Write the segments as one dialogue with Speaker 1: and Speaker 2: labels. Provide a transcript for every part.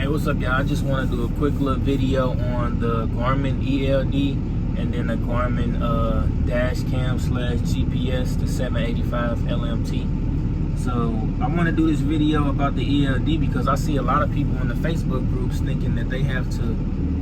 Speaker 1: What's up, y'all? I just want to do a quick little video on the Garmin ELD and then the Garmin dash cam / GPS, the 785 LMT. So I want to do this video about the ELD because I see a lot of people in the Facebook groups thinking that they have to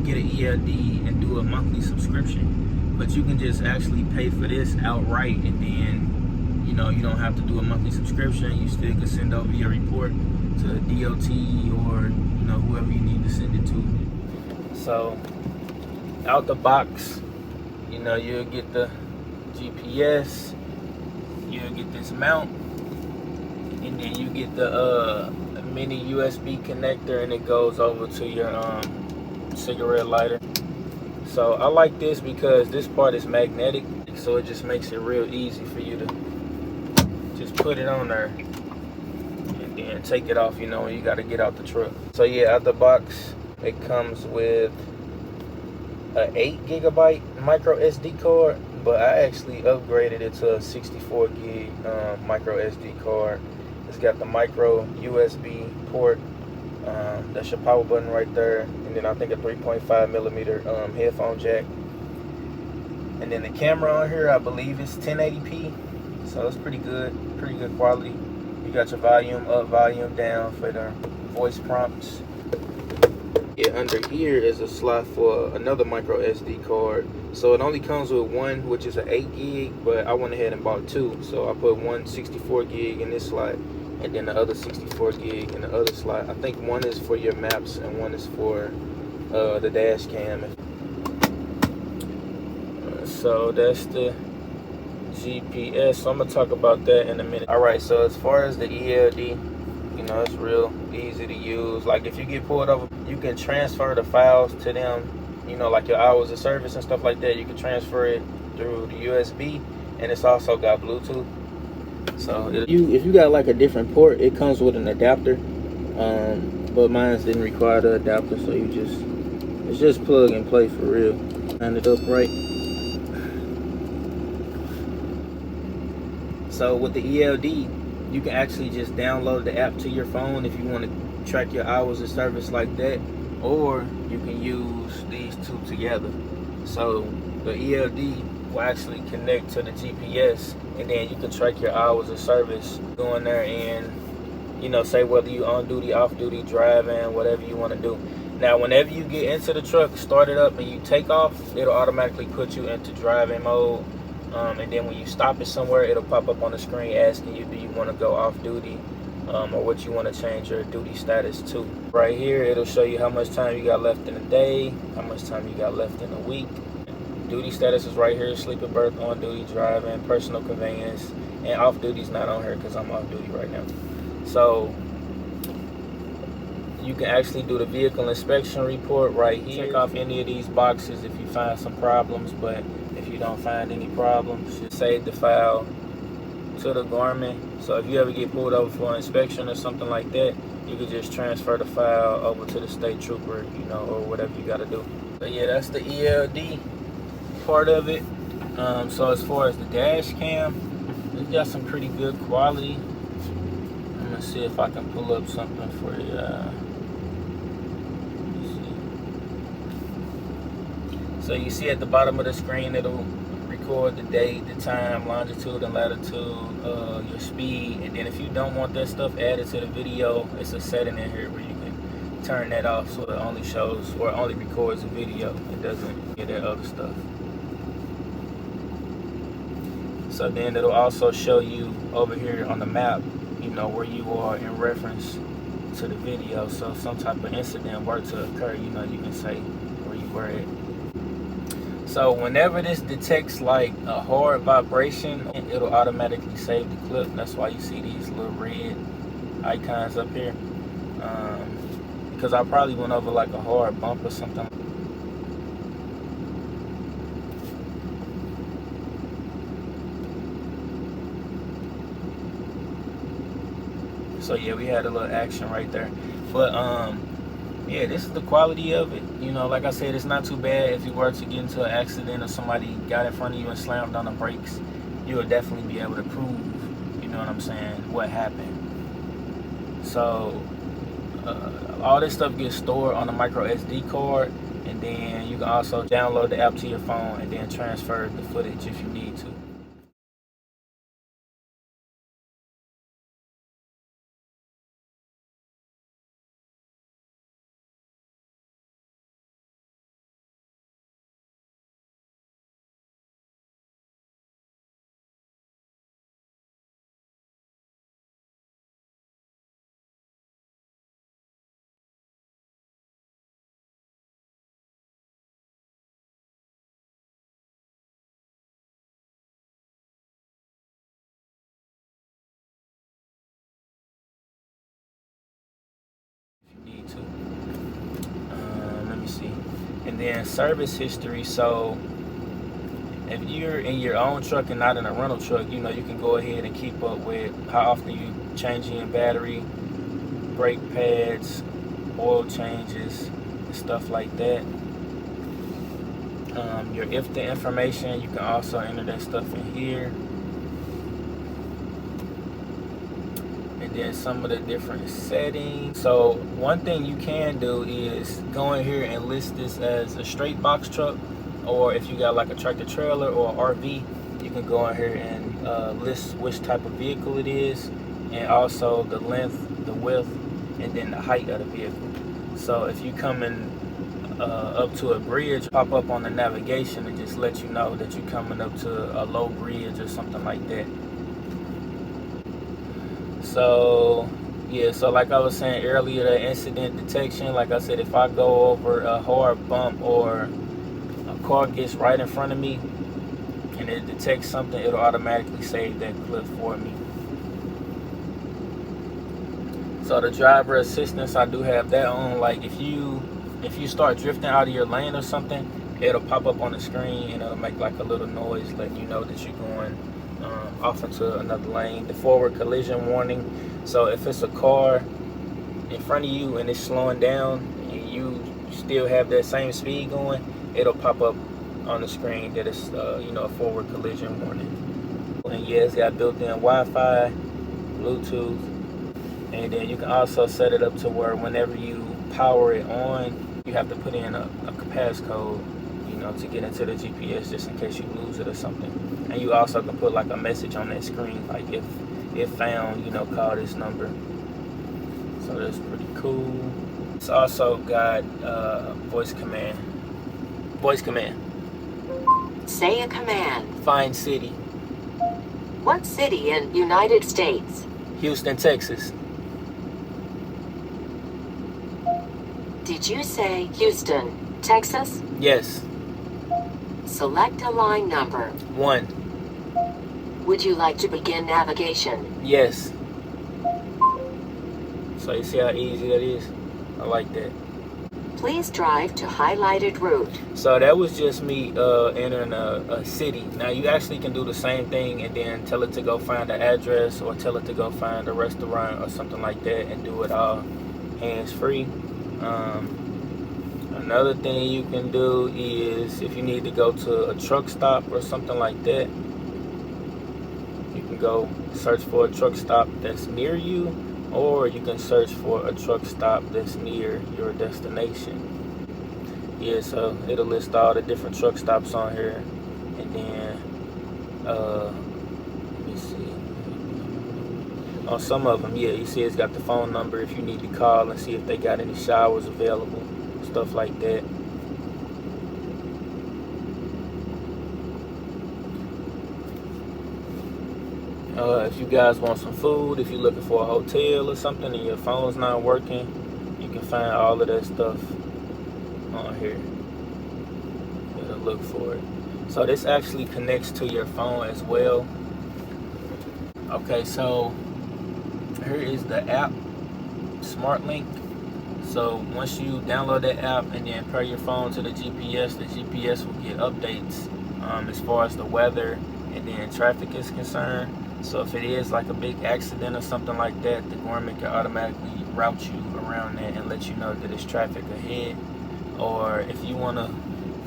Speaker 1: get an ELD and do a monthly subscription, but you can just actually pay for this outright, and then you don't have to do a monthly subscription. You still can send over your report to DOT or whoever you need to send it to. So out the box, you'll get the GPS, you'll get this mount, and then you get the mini USB connector, and it goes over to your cigarette lighter. So I like this because this part is magnetic, so it just makes it real easy for you to just put it on there and then take it off, when you got to get out the truck. So yeah, out the box, it comes with a 8 gigabyte micro SD card, but I actually upgraded it to a 64 gig micro SD card. It's got the micro USB port, that's your power button right there, and then I think a 3.5 millimeter headphone jack. And then the camera on here, I believe it's 1080p, so it's pretty good quality. You got your volume up, volume down for the voice prompts. Yeah, under here is a slot for another micro SD card. So it only comes with one, which is an 8 gig, but I went ahead and bought two. So I put one 64 gig in this slot, and then the other 64 gig in the other slot. I think one is for your maps and one is for the dash cam. So that's the GPS. So I'm gonna talk about that in a minute. All right, so as far as the ELD, it's real easy to use. Like if you get pulled over, you can transfer the files to them, like your hours of service and stuff like that. You can transfer it through the USB, and it's also got Bluetooth. So if you got like a different port, it comes with an adapter, but mine didn't require the adapter, so it's just plug and play for real. Line it up right. So with the ELD, you can actually just download the app to your phone if you want to track your hours of service like that, or you can use these two together. So the ELD will actually connect to the GPS, and then you can track your hours of service, go in there and say whether you on duty, off duty, driving, whatever you want to do. Now whenever you get into the truck, start it up and you take off, it'll automatically put you into driving mode. And then when you stop it somewhere, it'll pop up on the screen asking you, do you want to go off duty, or what you want to change your duty status to. Right here, it'll show you how much time you got left in a day, how much time you got left in a week. Duty status is right here: sleep at birth, on duty, driving, personal conveyance, and off duty's not on here because I'm off duty right now. So you can actually do the vehicle inspection report right here. Check off any of these boxes if you find some problems, but if you don't find any problems, just save the file to the Garmin. So if you ever get pulled over for an inspection or something like that, you could just transfer the file over to the state trooper, or whatever you got to do. So yeah, that's the ELD part of it. So as far as the dash cam, it's got some pretty good quality. I'm gonna see if I can pull up something for you. So you see at the bottom of the screen, it'll record the date, the time, longitude and latitude, your speed. And then if you don't want that stuff added to the video, it's a setting in here where you can turn that off so it only shows or only records a video. It doesn't get that other stuff. So then it'll also show you over here on the map, where you are in reference to the video. So if some type of incident were to occur, you can say where you were at. So whenever this detects like a hard vibration, it'll automatically save the clip. That's why you see these little red icons up here. Because I probably went over like a hard bump or something. So yeah, we had a little action right there. But yeah, this is the quality of it. Like I said, it's not too bad. If you were to get into an accident or somebody got in front of you and slammed on the brakes, you will definitely be able to prove, what I'm saying, what happened. So all this stuff gets stored on a micro SD card, and then you can also download the app to your phone and then transfer the footage if you need to. Need to. Let me see. And then service history. So if you're in your own truck and not in a rental truck, you know, you can go ahead and keep up with how often you changing your battery, brake pads, oil changes, and stuff like that. Your IFTA information, you can also enter that stuff in here. And then some of the different settings. So one thing you can do is go in here and list this as a straight box truck, or if you got like a tractor trailer or RV, you can go in here and list which type of vehicle it is, and also the length, the width, and then the height of the vehicle. So if you coming up to a bridge, pop up on the navigation and just let you know that you're coming up to a low bridge or something like that. So yeah, so like I was saying earlier, the incident detection, like I said, if I go over a hard bump or a car gets right in front of me and it detects something, it'll automatically save that clip for me. So the driver assistance, I do have that on. Like if you start drifting out of your lane or something, it'll pop up on the screen and it'll make like a little noise letting you know that you're going off into another lane. The forward collision warning. So if it's a car in front of you and it's slowing down and you still have that same speed going, it'll pop up on the screen that it's you know, a forward collision warning. And yeah, it's got built-in Wi-Fi, Bluetooth, and then you can also set it up to where whenever you power it on, you have to put in a passcode, you know, to get into the GPS, just in case you lose it or something. And you also can put like a message on that screen, like if found, you know, call this number. So that's pretty cool. It's also got voice command. Voice command.
Speaker 2: Say a command.
Speaker 1: Find city.
Speaker 2: What city in United States?
Speaker 1: Houston, Texas.
Speaker 2: Did you say Houston, Texas?
Speaker 1: Yes.
Speaker 2: Select a line number.
Speaker 1: 1.
Speaker 2: Would you like to begin navigation?
Speaker 1: Yes. So you see how easy that is? I like that.
Speaker 2: Please drive to highlighted route.
Speaker 1: So that was just me entering a city. Now you actually can do the same thing and then tell it to go find the address, or tell it to go find a restaurant or something like that, and do it all hands-free. Another thing you can do is if you need to go to a truck stop or something like that, you can go search for a truck stop that's near you, or you can search for a truck stop that's near your destination. Yeah, so it'll list all the different truck stops on here, and then let me see. On some of them, yeah, you see it's got the phone number if you need to call and see if they got any showers available, stuff like that. If you guys want some food, if you're looking for a hotel or something and your phone's not working, you can find all of that stuff on here. It'll look for it. So this actually connects to your phone as well. Okay, so here is the app, SmartLink. So once you download that app and then pair your phone to the GPS will get updates as far as the weather and then traffic is concerned. So if it is like a big accident or something like that, the Garmin can automatically route you around that and let you know that it's traffic ahead. Or if you want to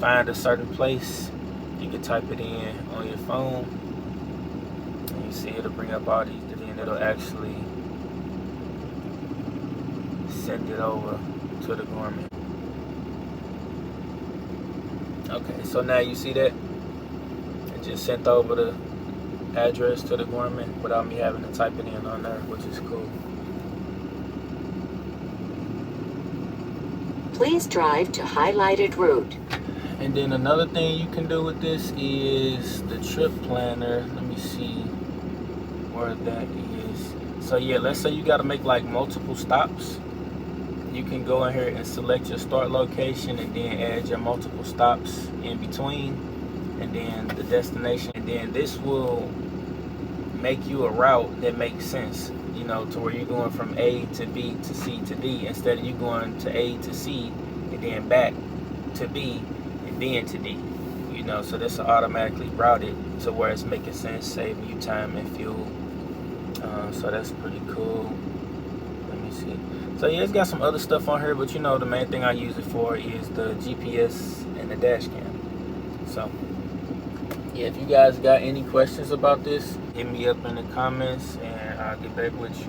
Speaker 1: find a certain place, you can type it in on your phone, and you see it'll bring up all these, and then it'll actually send it over to the Garmin. Okay, so now you see that? It just sent over the address to the Garmin without me having to type it in on there, which is cool.
Speaker 2: Please drive to highlighted route.
Speaker 1: And then another thing you can do with this is the trip planner. Let me see where that is. So yeah, let's say you got to make like multiple stops. You can go in here and select your start location and then add your multiple stops in between and then the destination. And then this will make you a route that makes sense, you know, to where you're going from A to B to C to D instead of you going to A to C and then back to B and then to D, you know. So this will automatically route it to where it's making sense, saving you time and fuel. So that's pretty cool. Let me see. So yeah, it's got some other stuff on here, but you know the main thing I use it for is the GPS and the dash cam. So yeah, if you guys got any questions about this, hit me up in the comments and I'll get back with you.